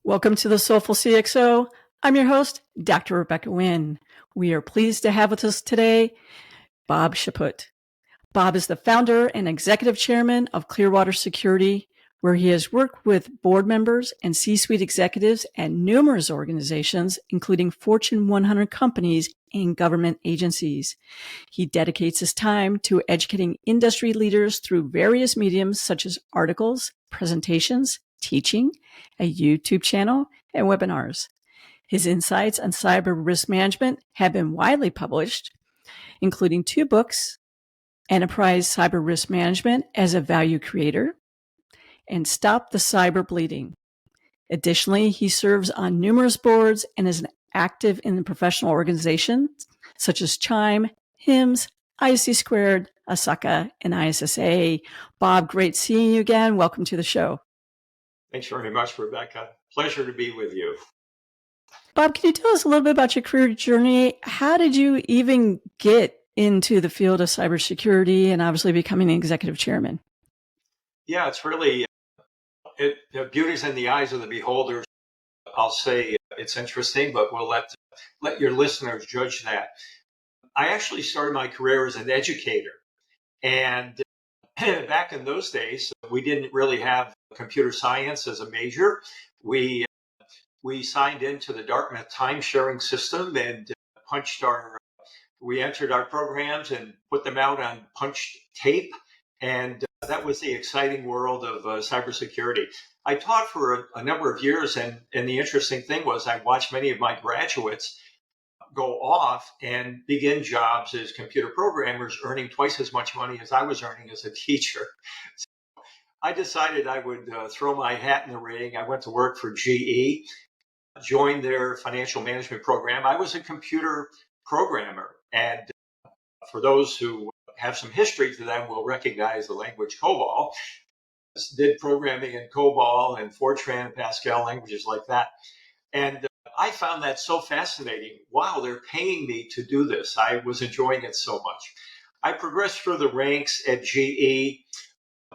Welcome to the Soulful CXO. I'm your host, Dr. Rebecca Wynn. We are pleased to have with us today Bob Chaput. Bob is the founder and executive chairman of Clearwater Security, where he has worked with board members and C-suite executives at numerous organizations, including Fortune 100 companies and government agencies. He dedicates his time to educating industry leaders through various mediums such as articles, presentations, teaching, a YouTube channel, and webinars. His insights on cyber risk management have been widely published, including 2 books, Enterprise Cyber Risk Management as a Value Creator, and Stop the Cyber Bleeding. Additionally, he serves on numerous boards and is active in professional organizations such as Chime, HIMSS, IC Squared, ASACA, and ISSA. Bob, great seeing you again. Welcome to the show. Thanks very much, Rebecca. Pleasure to be with you. Bob, can you tell us a little bit about your career journey? How did you even get into the field of cybersecurity and obviously becoming an executive chairman? Yeah, it's really, beauty's in the eyes of the beholder. I'll say it's interesting, but we'll let your listeners judge that. I actually started my career as an educator. And back in those days, we didn't really have computer science as a major. We signed into the Dartmouth time sharing system and we entered our programs and put them out on punched tape. And that was the exciting world of cybersecurity. I taught for a number of years, and the interesting thing was I watched many of my graduates go off and begin jobs as computer programmers, earning twice as much money as I was earning as a teacher. So I decided I would throw my hat in the ring. I went to work for GE, joined their financial management program. I was a computer programmer, and for those who have some history to them will recognize the language COBOL. Did programming in COBOL and Fortran, Pascal, languages like that. And I found that so fascinating. Wow, they're paying me to do this. I was enjoying it so much. I progressed through the ranks at GE,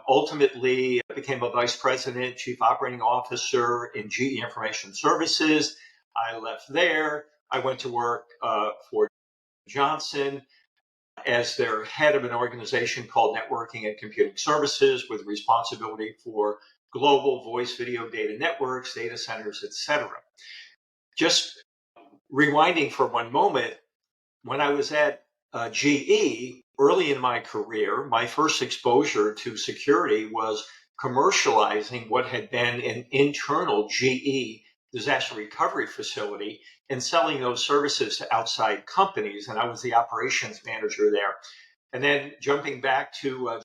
ultimately became a vice president, chief operating officer in GE Information Services. I left there. I went to work for Johnson as their head of an organization called Networking and Computing Services, with responsibility for global voice video data networks, data centers, etc. Just rewinding for one moment, when I was at GE, early in my career, my first exposure to security was commercializing what had been an internal GE disaster recovery facility and selling those services to outside companies. And I was the operations manager there. And then jumping back to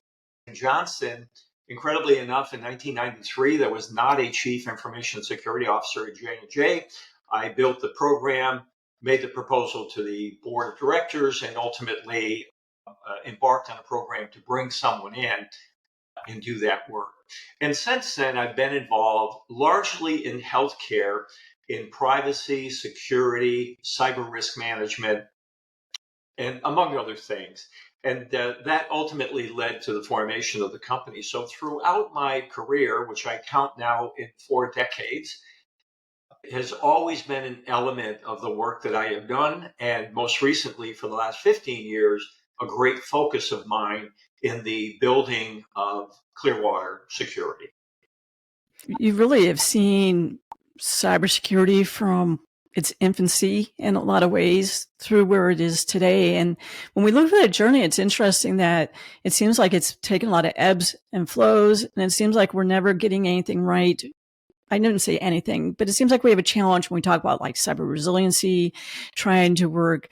Johnson, incredibly enough, in 1993, there was not a chief information security officer at J&J. I built the program, made the proposal to the board of directors, and ultimately embarked on a program to bring someone in and do that work. And since then, I've been involved largely in healthcare, in privacy, security, cyber risk management, and among other things. And that ultimately led to the formation of the company. So throughout my career, which I count now in 4 decades, has always been an element of the work that I have done. And most recently, for the last 15 years, a great focus of mine in the building of Clearwater Security. You really have seen cybersecurity from its infancy in a lot of ways through where it is today. And when we look at that journey, it's interesting that it seems like it's taken a lot of ebbs and flows, and it seems like we're never getting anything right. I didn't say anything, but it seems like we have a challenge when we talk about like cyber resiliency, trying to work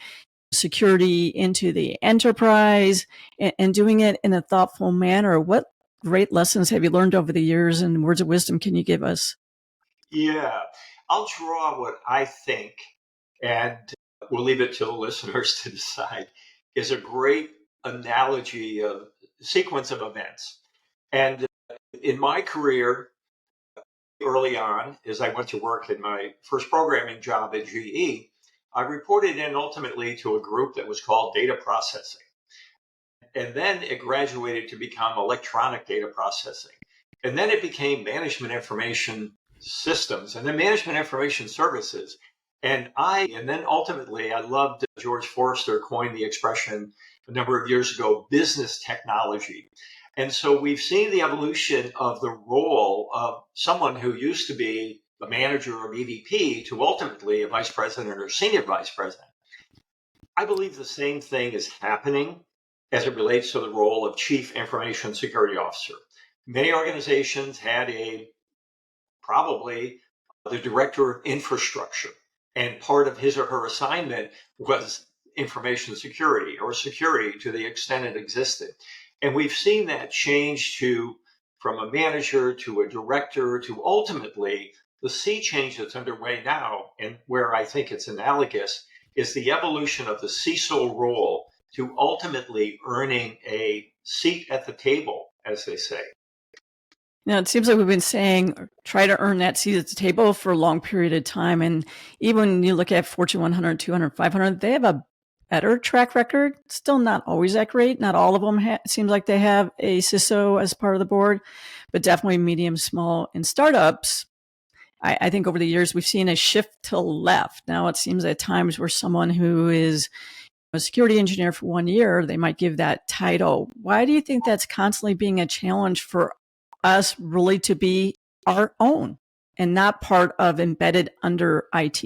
security into the enterprise and doing it in a thoughtful manner. What great lessons have you learned over the years, and words of wisdom can you give us? Yeah, I'll draw what I think, and we'll leave it to the listeners to decide, is a great analogy of sequence of events. And in my career, early on, as I went to work in my first programming job at GE, I reported in ultimately to a group that was called data processing. And then it graduated to become electronic data processing. And then it became management information systems, and then management information services. And then ultimately, I loved George Forrester coined the expression a number of years ago, business technology. And so we've seen the evolution of the role of someone who used to be a manager or EVP to ultimately a vice president or senior vice president. I believe the same thing is happening as it relates to the role of chief information security officer. Many organizations had probably the director of infrastructure, and part of his or her assignment was information security or security to the extent it existed. And we've seen that change from a manager to a director to ultimately the sea change that's underway now, and where I think it's analogous, is the evolution of the CISO role to ultimately earning a seat at the table, as they say. Now, it seems like we've been saying try to earn that seat at the table for a long period of time. And even when you look at Fortune 100, 200, 500, they have a better track record. Still not always that great. Not all of them seems like they have a CISO as part of the board, but definitely medium, small, and startups. I think over the years, we've seen a shift to left. Now, it seems at times where someone who is a security engineer for 1 year, they might give that title. Why do you think that's constantly being a challenge for us really to be our own and not part of embedded under IT?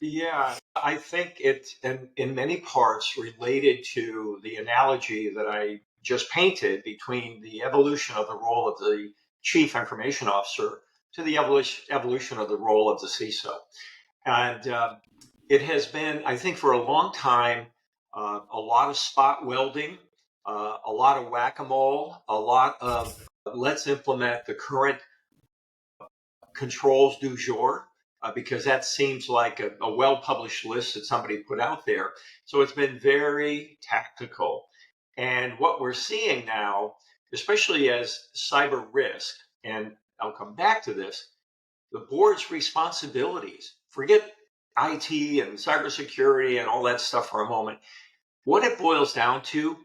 Yeah, I think it's in many parts related to the analogy that I just painted between the evolution of the role of the chief information officer to the evolution of the role of the CISO. And it has been, I think, for a long time, a lot of spot welding, a lot of whack-a-mole, a lot of let's implement the current controls du jour, because that seems like a well-published list that somebody put out there. So it's been very tactical. And what we're seeing now, especially as cyber risk, and I'll come back to this, the board's responsibilities, forget IT and cybersecurity and all that stuff for a moment. What it boils down to,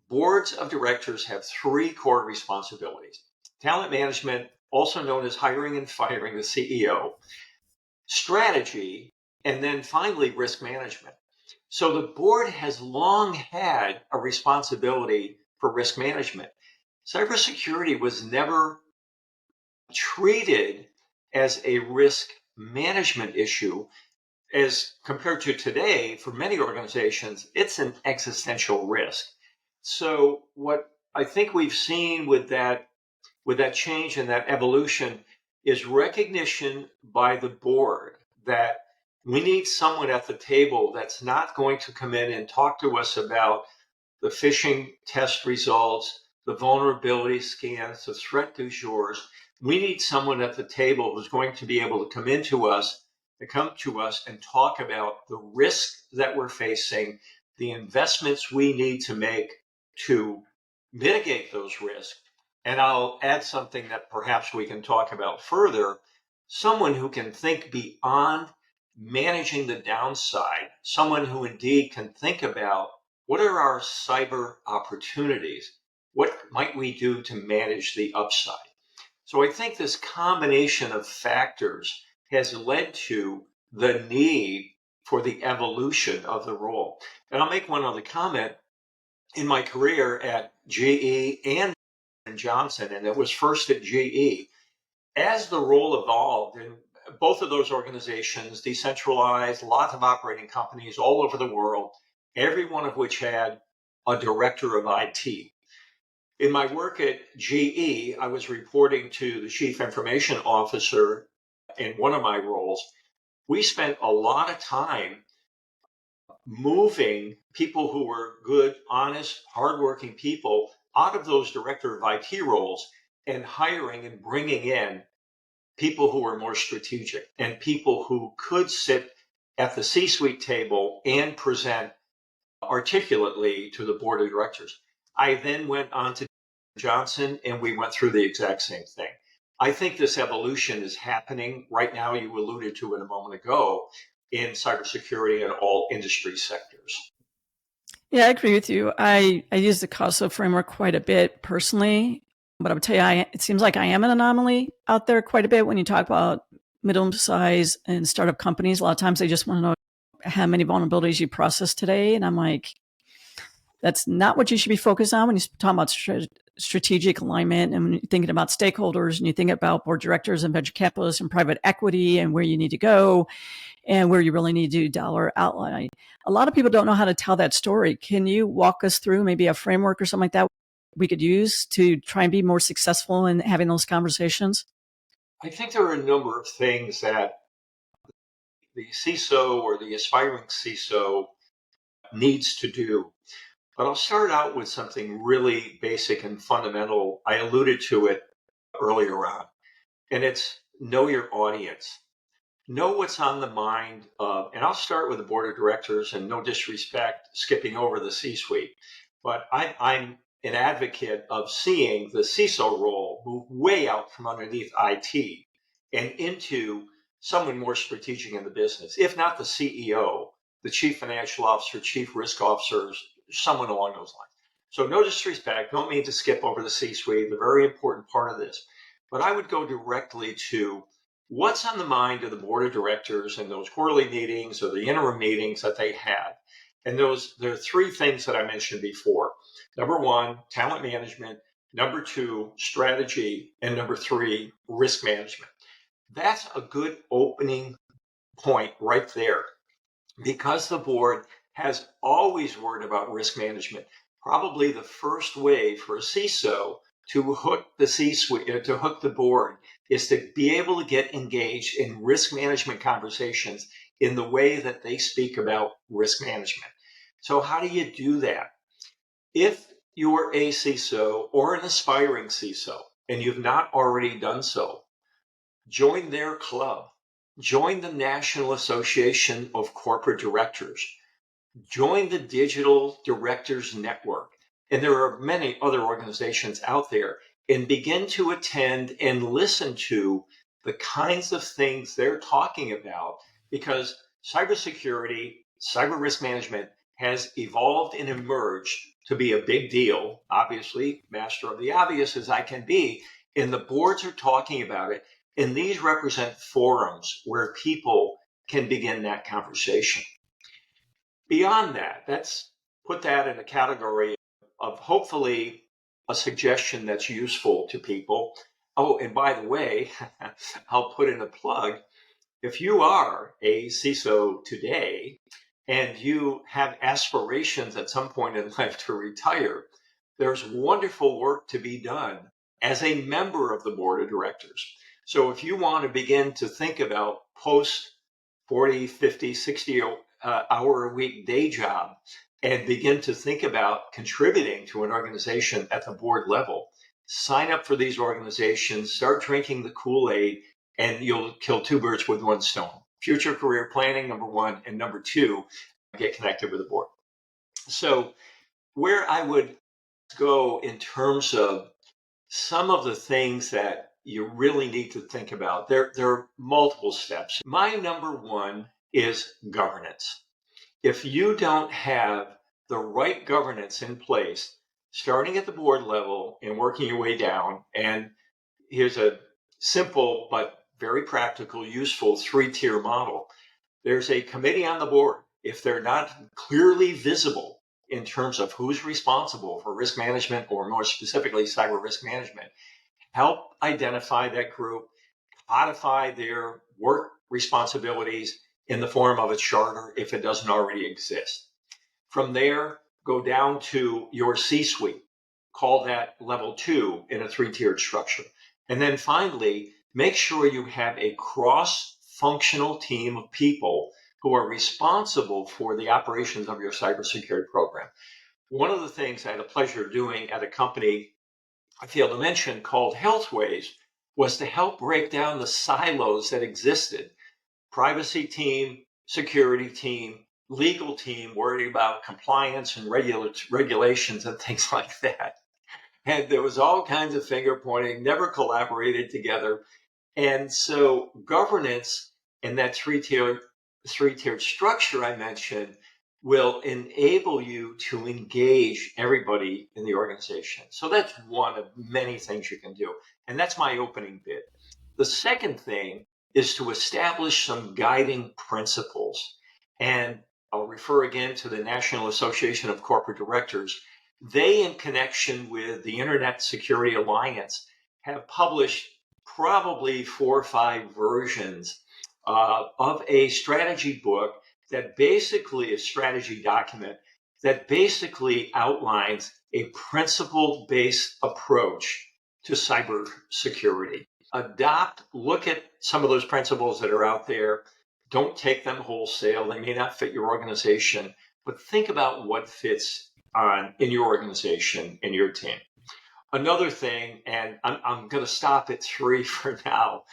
boards of directors have three core responsibilities: talent management, also known as hiring and firing the CEO, strategy, and then finally risk management. So the board has long had a responsibility for risk management. Cybersecurity was never treated as a risk management issue. As compared to today, for many organizations, it's an existential risk. So what I think we've seen with that change and that evolution is recognition by the board that we need someone at the table that's not going to come in and talk to us about the phishing test results, the vulnerability scans, the threat du jour. We need someone at the table who's going to be able to come to us and talk about the risks that we're facing, the investments we need to make to mitigate those risks. And I'll add something that perhaps we can talk about further: someone who can think beyond managing the downside, someone who indeed can think about what are our cyber opportunities? What might we do to manage the upside? So I think this combination of factors has led to the need for the evolution of the role. And I'll make one other comment. In my career at GE and Johnson, and it was first at GE, as the role evolved in both of those organizations, decentralized, lots of operating companies all over the world, every one of which had a director of IT. In my work at GE, I was reporting to the chief information officer in one of my roles. We spent a lot of time moving people who were good, honest, hardworking people out of those director of IT roles and hiring and bringing in people who were more strategic and people who could sit at the C-suite table and present articulately to the board of directors. I then went on to Johnson, and we went through the exact same thing. I think this evolution is happening right now. You alluded to it a moment ago in cybersecurity and all industry sectors. Yeah, I agree with you. I use the CISO framework quite a bit personally, but I would tell you, it seems like I am an anomaly out there quite a bit when you talk about middle size and startup companies, a lot of times they just want to know how many vulnerabilities you process today. And I'm like, that's not what you should be focused on when you're talking about strategic alignment and when you're thinking about stakeholders and you think about board directors and venture capitalists and private equity and where you need to go and where you really need to do dollar outline. A lot of people don't know how to tell that story. Can you walk us through maybe a framework or something like that we could use to try and be more successful in having those conversations? I think there are a number of things that the CISO or the aspiring CISO needs to do. But I'll start out with something really basic and fundamental. I alluded to it earlier on, and it's know your audience. Know what's on the mind of, and I'll start with the board of directors, and no disrespect, skipping over the C-suite, but I'm an advocate of seeing the CISO role move way out from underneath IT and into someone more strategic in the business, if not the CEO, the chief financial officer, chief risk officers, someone along those lines. So no disrespect, don't mean to skip over the C-suite, the very important part of this, but I would go directly to what's on the mind of the board of directors in those quarterly meetings or the interim meetings that they had. And there are three things that I mentioned before. Number one, talent management. Number two, strategy. And number three, risk management. That's a good opening point right there, because the board has always worried about risk management. Probably the first way for a CISO to hook the C-suite, to hook the board, is to be able to get engaged in risk management conversations in the way that they speak about risk management. So how do you do that? If you're a CISO or an aspiring CISO and you've not already done so, join their club. Join the National Association of Corporate Directors. Join the Digital Directors Network. And there are many other organizations out there, and begin to attend and listen to the kinds of things they're talking about, because cybersecurity, cyber risk management has evolved and emerged to be a big deal. Obviously, master of the obvious as I can be, and the boards are talking about it. And these represent forums where people can begin that conversation. Beyond that, let's put that in a category of hopefully a suggestion that's useful to people. Oh, and by the way, I'll put in a plug. If you are a CISO today and you have aspirations at some point in life to retire, there's wonderful work to be done as a member of the board of directors. So if you want to begin to think about post 40, 50, 60 hour a week day job and begin to think about contributing to an organization at the board level, sign up for these organizations, start drinking the Kool-Aid, and you'll kill two birds with one stone. Future career planning, number one, and number two, get connected with the board. So where I would go in terms of some of the things that you really need to think about, there are multiple steps. My number one is governance. If you don't have the right governance in place, starting at the board level and working your way down, and here's a simple but very practical, useful three-tier model. There's a committee on the board. If they're not clearly visible in terms of who's responsible for risk management, or more specifically, cyber risk management, help identify that group, codify their work responsibilities in the form of a charter if it doesn't already exist. From there, go down to your C-suite. Call that level 2 in a three-tiered structure. And then finally, make sure you have a cross-functional team of people who are responsible for the operations of your cybersecurity program. One of the things I had a pleasure of doing at a company I failed to mention called Healthways was to help break down the silos that existed. Privacy team, security team, legal team worried about compliance and regulations and things like that. And there was all kinds of finger pointing, never collaborated together. And so governance in that three-tiered structure I mentioned will enable you to engage everybody in the organization. So that's one of many things you can do. And that's my opening bit. The second thing is to establish some guiding principles. And I'll refer again to the National Association of Corporate Directors. They, in connection with the Internet Security Alliance, have published probably 4 or 5 versions of a strategy book that basically, a strategy document that basically outlines a principle-based approach to cybersecurity. Look at some of those principles that are out there. Don't take them wholesale. They may not fit your organization, but think about what fits in your organization, in your team. Another thing, and I'm going to stop at 3 for now.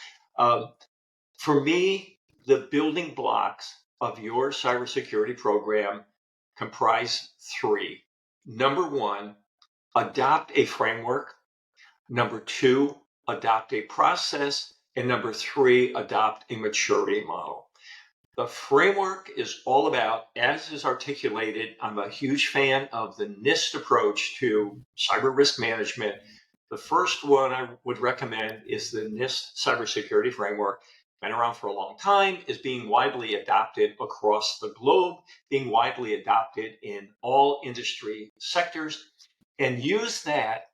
For me, the building blocks of your cybersecurity program comprise 3. Number 1, adopt a framework. Number 2, adopt a process. And number 3, adopt a maturity model. The framework is all about, as is articulated, I'm a huge fan of the NIST approach to cyber risk management. The first one I would recommend is the NIST cybersecurity framework. Been around for a long time, is being widely adopted across the globe, being widely adopted in all industry sectors, and use that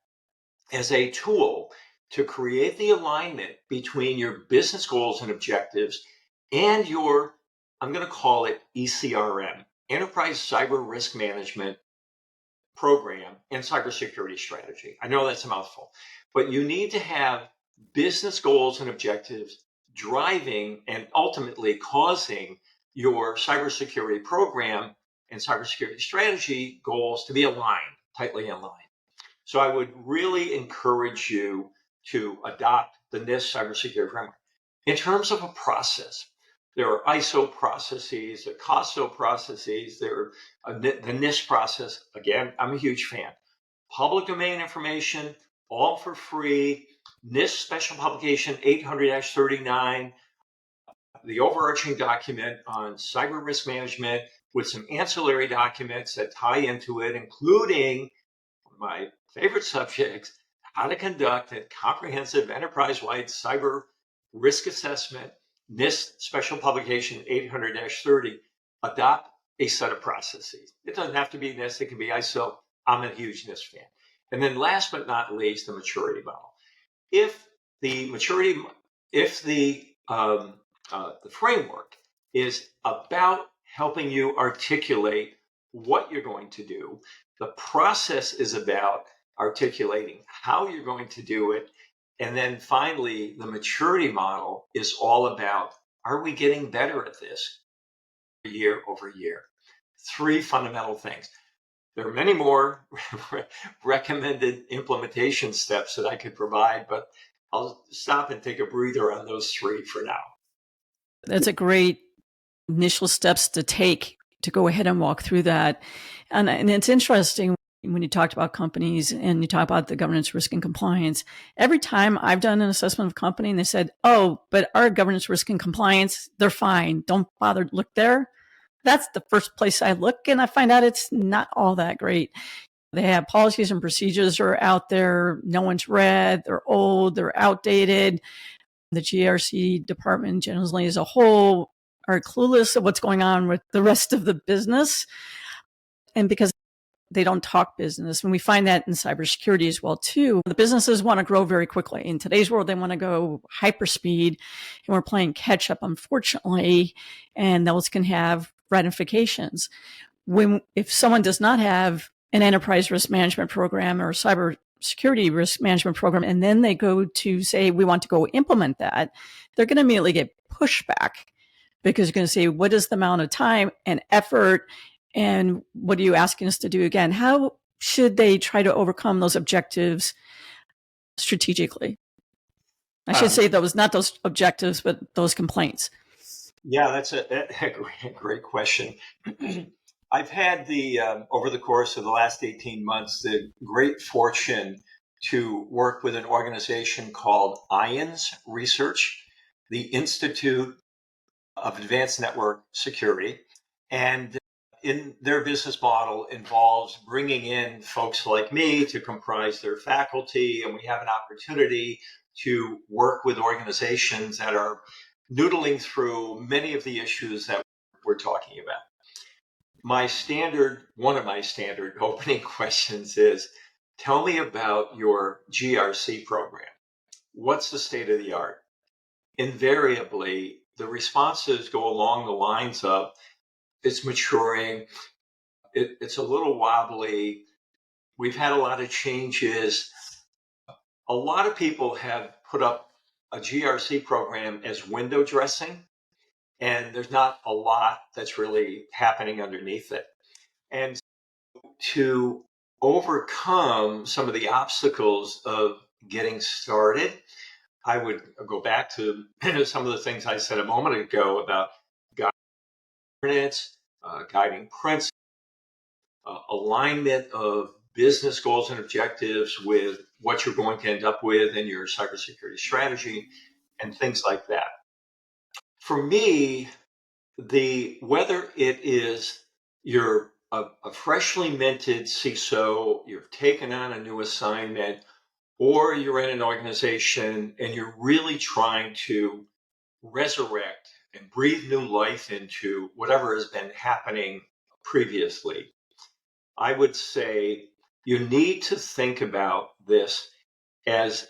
as a tool to create the alignment between your business goals and objectives and your, I'm going to call it ECRM, Enterprise Cyber Risk Management Program and Cybersecurity Strategy. I know that's a mouthful, but you need to have business goals and objectives driving and ultimately causing your cybersecurity program and cybersecurity strategy goals to be aligned, tightly aligned. So I would really encourage you to adopt the NIST cybersecurity framework. In terms of a process, there are ISO processes, there are CISO processes, there are the NIST process. Again, I'm a huge fan. Public domain information, all for free. NIST special publication 800-39, the overarching document on cyber risk management with some ancillary documents that tie into it, including my favorite subjects, how to conduct a comprehensive enterprise-wide cyber risk assessment, NIST special publication 800-30, adopt a set of processes. It doesn't have to be NIST, it can be ISO. I'm a huge NIST fan. And then last but not least, the maturity model. If the framework is about helping you articulate what you're going to do, the process is about articulating how you're going to do it. And then finally, the maturity model is all about, are we getting better at this year over year? 3 fundamental things. There are many more recommended implementation steps that I could provide, but I'll stop and take a breather on those 3 for now. That's a great initial steps to take to go ahead and walk through that. And it's interesting when you talked about companies and you talk about the governance, risk, and compliance. Every time I've done an assessment of a company and they said, oh, but our governance, risk, and compliance, they're fine. Don't bother to look there. That's the first place I look, and I find out it's not all that great. They have policies and procedures that are out there. No one's read. They're old. They're outdated. The GRC department generally as a whole are clueless of what's going on with the rest of the business. And because they don't talk business, and we find that in cybersecurity as well, too. The businesses want to grow very quickly. In today's world, they want to go hyperspeed, and we're playing catch up, unfortunately, and those can have ramifications. If someone does not have an enterprise risk management program or cyber security risk management program, and then they go to say, we want to go implement that, they're going to immediately get pushback because you're going to say, what is the amount of time and effort, and what are you asking us to do again? How should they try to overcome those objectives strategically? I should say those, not those objectives, but those complaints. Yeah, that's a great question. I've had over the course of the last 18 months, the great fortune to work with an organization called IONS Research, the Institute of Advanced Network Security. And in their business model involves bringing in folks like me to comprise their faculty. And we have an opportunity to work with organizations that are noodling through many of the issues that we're talking about. One of my standard opening questions is, tell me about your GRC program. What's the state of the art? Invariably, the responses go along the lines of, it's maturing, it's a little wobbly, we've had a lot of changes. A lot of people have put up a GRC program as window dressing, and there's not a lot that's really happening underneath it. And to overcome some of the obstacles of getting started, I would go back to some of the things I said a moment ago about governance, guiding principles, alignment of business goals and objectives with what you're going to end up with in your cybersecurity strategy, and things like that. For me, whether it is you're a freshly minted CISO, you've taken on a new assignment, or you're in an organization and you're really trying to resurrect and breathe new life into whatever has been happening previously, I would say you need to think about this as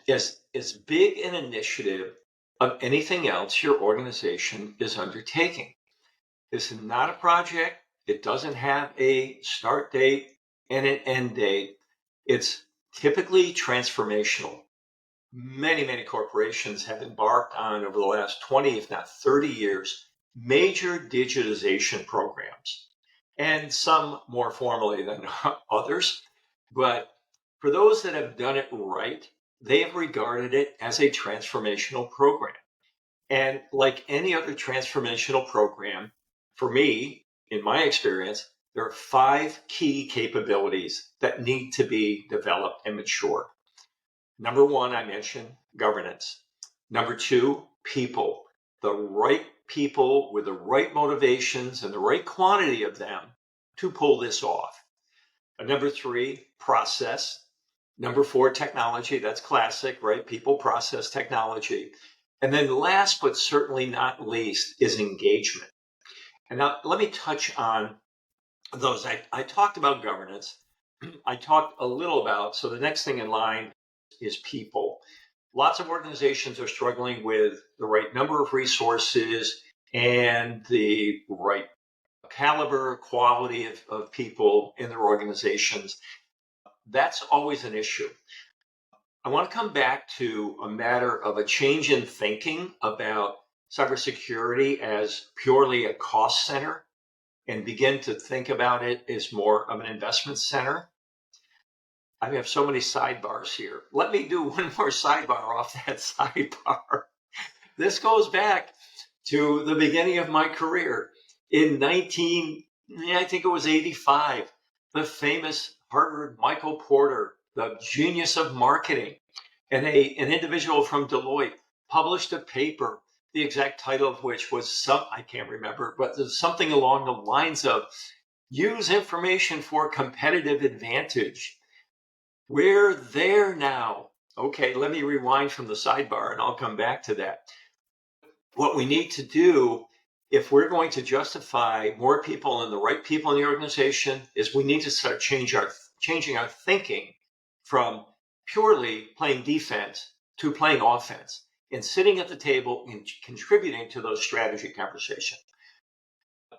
as big an initiative of anything else your organization is undertaking. This is not a project. It doesn't have a start date and an end date. It's typically transformational. Many corporations have embarked on, over the last 20, if not 30 years, major digitization programs, and some more formally than others. But for those that have done it right, they have regarded it as a transformational program. And like any other transformational program, for me, in my experience, there are 5 key capabilities that need to be developed and matured. Number 1, I mentioned governance. Number 2, people. The right people with the right motivations and the right quantity of them to pull this off. Number 3, process. Number 4, technology. That's classic, right? People, process, technology. And then last but certainly not least is engagement. And now let me touch on those. I talked about governance. I talked a little about, so the next thing in line is people. Lots of organizations are struggling with the right number of resources and the right caliber, quality of people in their organizations. That's always an issue. I want to come back to a matter of a change in thinking about cybersecurity as purely a cost center and begin to think about it as more of an investment center. I have so many sidebars here. Let me do one more sidebar off that sidebar. This goes back to the beginning of my career. In I think it was 85, the famous Harvard Michael Porter, the genius of marketing, and an individual from Deloitte published a paper, the exact title of which was I can't remember, but something along the lines of use information for competitive advantage. We're there now. Okay, let me rewind from the sidebar and I'll come back to that. What we need to do, if we're going to justify more people and the right people in the organization, is we need to start changing our thinking from purely playing defense to playing offense and sitting at the table and contributing to those strategy conversations.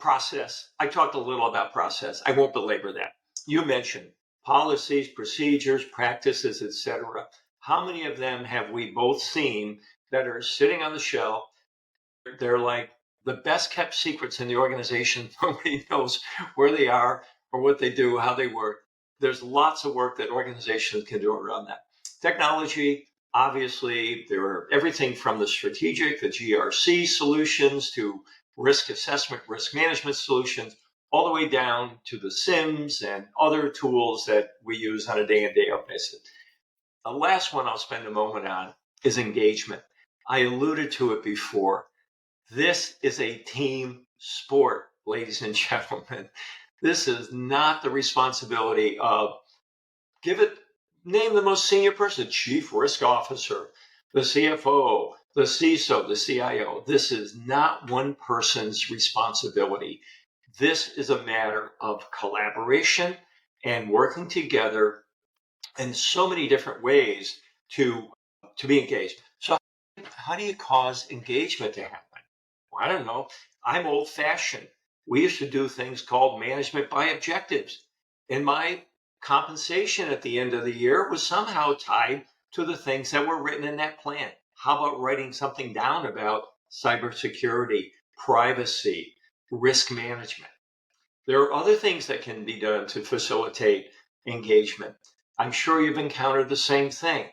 Process. I talked a little about process. I won't belabor that. You mentioned policies, procedures, practices, etc. How many of them have we both seen that are sitting on the shelf? They're like the best kept secrets in the organization. Nobody knows where they are or what they do, how they work. There's lots of work that organizations can do around that. Technology, obviously, there are everything from the strategic, the GRC solutions, to risk assessment, risk management solutions, all the way down to the SIMs and other tools that we use on a day-in, day-out basis. The last one I'll spend a moment on is engagement. I alluded to it before. This is a team sport, ladies and gentlemen. This is not the responsibility of name the most senior person, chief risk officer, the CFO, the CISO, the CIO, this is not one person's responsibility. This is a matter of collaboration and working together in so many different ways to be engaged. So how do you cause engagement to happen? Well, I don't know. I'm old fashioned. We used to do things called management by objectives. And my compensation at the end of the year was somehow tied to the things that were written in that plan. How about writing something down about cybersecurity, privacy, risk management? There are other things that can be done to facilitate engagement. I'm sure you've encountered the same thing.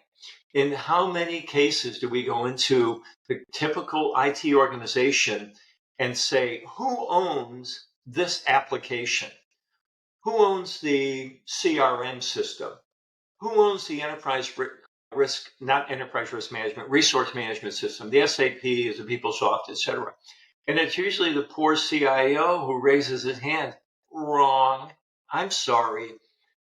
In how many cases do we go into the typical IT organization and say, who owns this application? Who owns the CRM system? Who owns the enterprise risk, not enterprise risk management, resource management system, the SAP, the PeopleSoft, et cetera? And it's usually the poor CIO who raises his hand. Wrong. I'm sorry.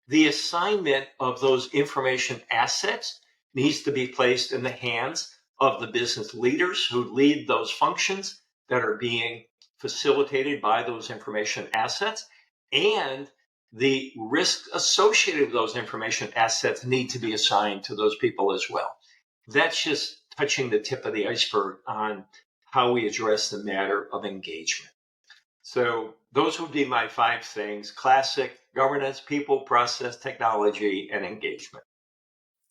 The assignment of those information assets needs to be placed in the hands of the business leaders who lead those functions that are being facilitated by those information assets. And the risk associated with those information assets need to be assigned to those people as well. That's just touching the tip of the iceberg on how we address the matter of engagement. So those would be my 5 things: classic, governance, people, process, technology, and engagement.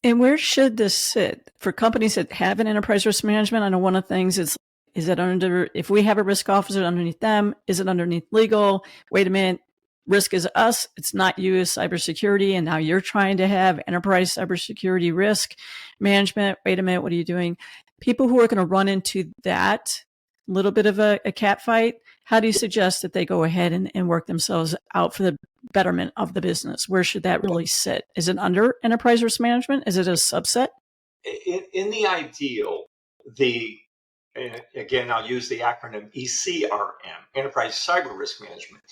And where should this sit for companies that have an enterprise risk management? I know one of the things is it under, if we have a risk officer underneath them, is it underneath legal? Wait a minute, risk is us. It's not you as cybersecurity. And now you're trying to have enterprise cybersecurity risk management. Wait a minute, what are you doing? People who are going to run into that little bit of a cat fight, how do you suggest that they go ahead and work themselves out for the betterment of the business? Where should that really sit? Is it under enterprise risk management? Is it a subset? In the ideal, again, I'll use the acronym ECRM, Enterprise Cyber Risk Management.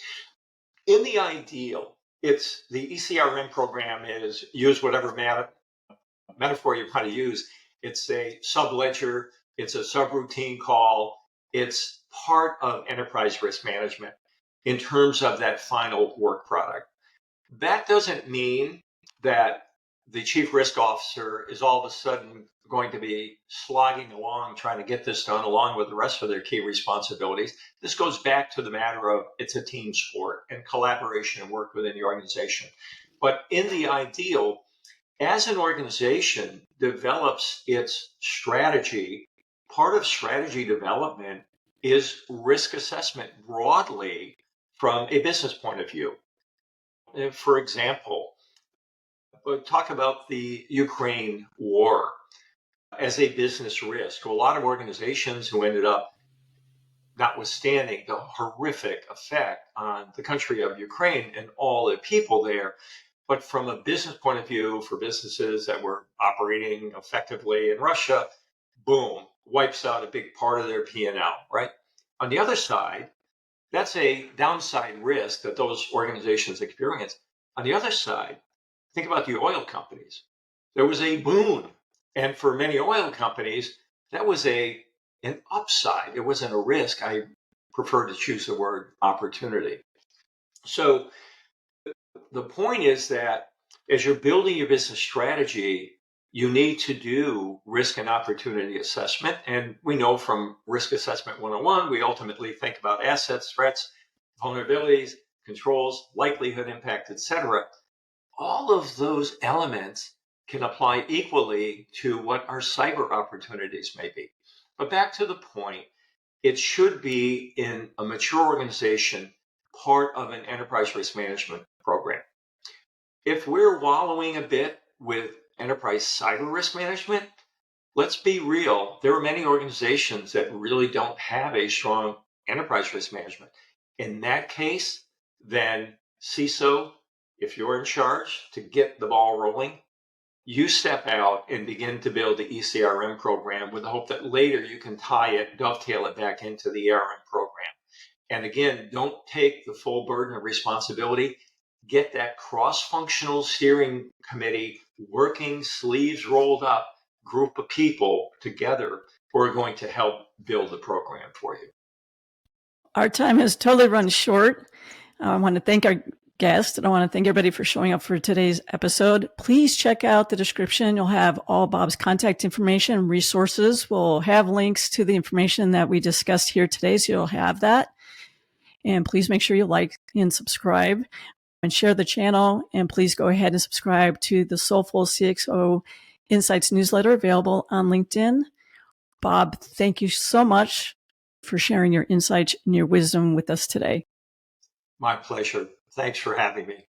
In the ideal, it's the ECRM program is, use whatever metaphor you want to use. It's a subledger, it's a subroutine call, it's part of enterprise risk management in terms of that final work product. That doesn't mean that the chief risk officer is all of a sudden going to be slogging along trying to get this done along with the rest of their key responsibilities. This goes back to the matter of it's a team sport and collaboration and work within the organization. But in the ideal, as an organization develops its strategy, part of strategy development is risk assessment broadly from a business point of view. For example, we'll talk about the Ukraine war as a business risk. To a lot of organizations who ended up, notwithstanding the horrific effect on the country of Ukraine and all the people there, but from a business point of view, for businesses that were operating effectively in Russia, boom, wipes out a big part of their P&L, right? On the other side, that's a downside risk that those organizations experience. On the other side, think about the oil companies. There was a boom. And for many oil companies, that was an upside. It wasn't a risk. I prefer to choose the word opportunity. So the point is that as you're building your business strategy, you need to do risk and opportunity assessment. And we know from Risk Assessment 101, we ultimately think about assets, threats, vulnerabilities, controls, likelihood, impact, etc. All of those elements can apply equally to what our cyber opportunities may be. But back to the point, it should be in a mature organization, part of an enterprise risk management program. If we're wallowing a bit with enterprise cyber risk management, let's be real. There are many organizations that really don't have a strong enterprise risk management. In that case, then CISO, if you're in charge to get the ball rolling, you step out and begin to build the ECRM program with the hope that later you can dovetail it back into the ARM program. And again, don't take the full burden of responsibility. Get that cross-functional steering committee working, sleeves rolled up, group of people together we're going to help build the program for you. Our time has totally run short. I want to thank our guest, and I want to thank everybody for showing up for today's episode. Please check out the description. You'll have all Bob's contact information and resources. We'll have links to the information that we discussed here today, so you'll have that. And please make sure you like and subscribe and share the channel. And please go ahead and subscribe to the Soulful CXO Insights newsletter available on LinkedIn. Bob, thank you so much for sharing your insights and your wisdom with us today. My pleasure. Thanks for having me.